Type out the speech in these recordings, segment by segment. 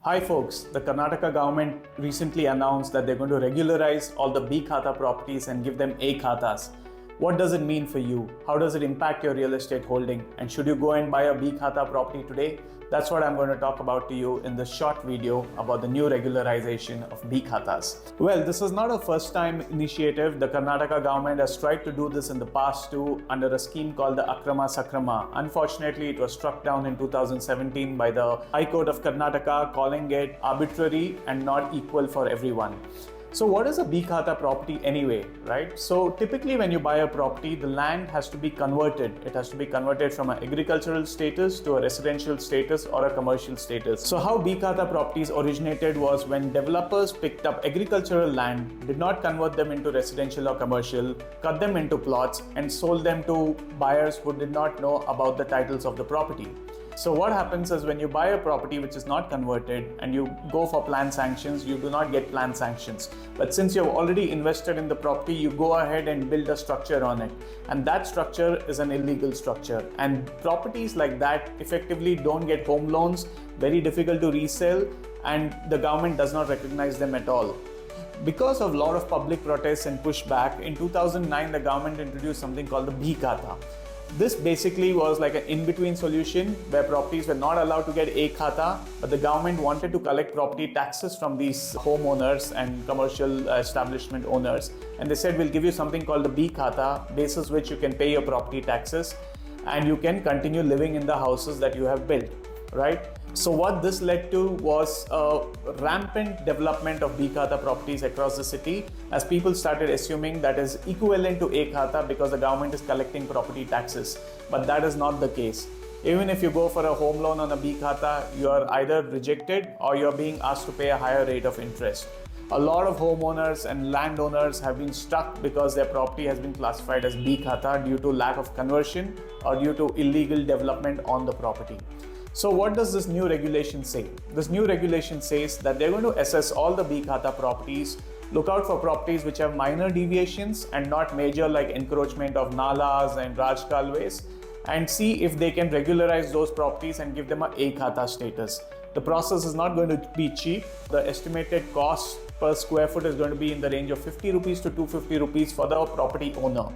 Hi folks, the Karnataka government recently announced that they're going to regularize all the B Khata properties and give them A Khatas. What does it mean for you? How does it impact your real estate holding? And should you go and buy a B Khata property today? That's what I'm going to talk about to you in this short video about the new regularization of B Khatas. Well, this is not a first time initiative. The Karnataka government has tried to do this in the past too under a scheme called the Akrama Sakrama. Unfortunately, it was struck down in 2017 by the High Court of Karnataka, calling it arbitrary and not equal for everyone. So what is a B Khata property anyway, right? So typically when you buy a property, the land has to be converted. It has to be converted from an agricultural status to a residential status or a commercial status. So how B Khata properties originated was when developers picked up agricultural land, did not convert them into residential or commercial, cut them into plots and sold them to buyers who did not know about the titles of the property. So what happens is when you buy a property which is not converted and you go for plan sanctions, you do not get plan sanctions. But since you've already invested in the property, you go ahead and build a structure on it. And that structure is an illegal structure. And properties like that effectively don't get home loans, very difficult to resell, and the government does not recognize them at all. Because of a lot of public protests and pushback, in 2009 the government introduced something called the B Khata. This basically was like an in-between solution where properties were not allowed to get A Khata, but the government wanted to collect property taxes from these homeowners and commercial establishment owners. And they said, we'll give you something called the B Khata, basis which you can pay your property taxes and you can continue living in the houses that you have built, right? So what this led to was a rampant development of B Khata properties across the city as people started assuming that is equivalent to A Khata because the government is collecting property taxes. But that is not the case. Even if you go for a home loan on a B Khata, you are either rejected or you're being asked to pay a higher rate of interest. A lot of homeowners and landowners have been stuck because their property has been classified as B Khata due to lack of conversion or due to illegal development on the property. So what does this new regulation say? This new regulation says that they're going to assess all the B Khata properties, look out for properties which have minor deviations and not major like encroachment of nalas and rajkaluves, and see if they can regularize those properties and give them a Khata status. The process is not going to be cheap. The estimated cost per square foot is going to be in the range of 50 rupees to 250 rupees for the property owner.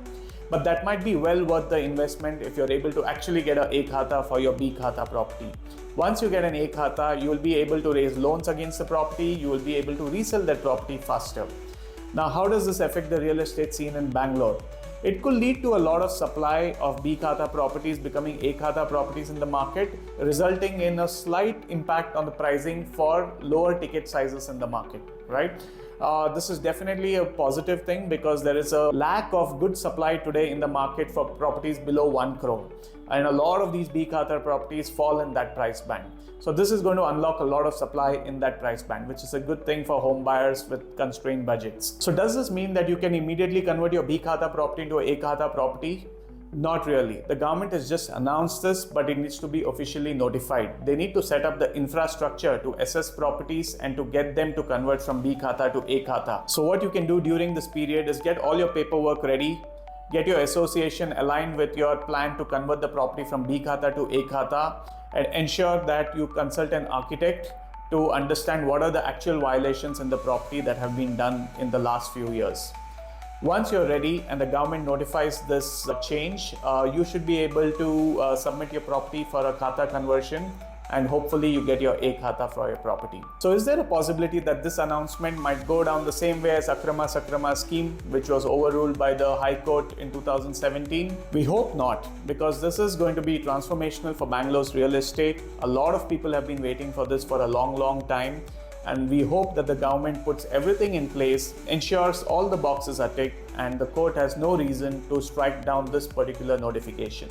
But that might be well worth the investment if you're able to actually get a Khata for your B Khata property. Once you get an A Khata, you will be able to raise loans against the property, you will be able to resell that property faster. Now, how does this affect the real estate scene in Bangalore? It could lead to a lot of supply of B Khata properties becoming A Khata properties in the market, resulting in a slight impact on the pricing for lower ticket sizes in the market, right? This is definitely a positive thing because there is a lack of good supply today in the market for properties below 1 crore. And a lot of these B Khata properties fall in that price band. So this is going to unlock a lot of supply in that price band, which is a good thing for home buyers with constrained budgets. So does this mean that you can immediately convert your B Khata property into A Khata property? Not really. The government has just announced this, but it needs to be officially notified. They need to set up the infrastructure to assess properties and to get them to convert from B Khata to A Khata. So what you can do during this period is get all your paperwork ready, get your association aligned with your plan to convert the property from B Khata to A Khata, and ensure that you consult an architect to understand what are the actual violations in the property that have been done in the last few years. Once you're ready and the government notifies this change, you should be able to submit your property for a Khata conversion and hopefully you get your A Khata for your property. So is there a possibility that this announcement might go down the same way as Sakrama scheme, which was overruled by the High Court in 2017? We hope not, because this is going to be transformational for Bangalore's real estate. A lot of people have been waiting for this for a long time. And we hope that the government puts everything in place, ensures all the boxes are ticked, and the court has no reason to strike down this particular notification.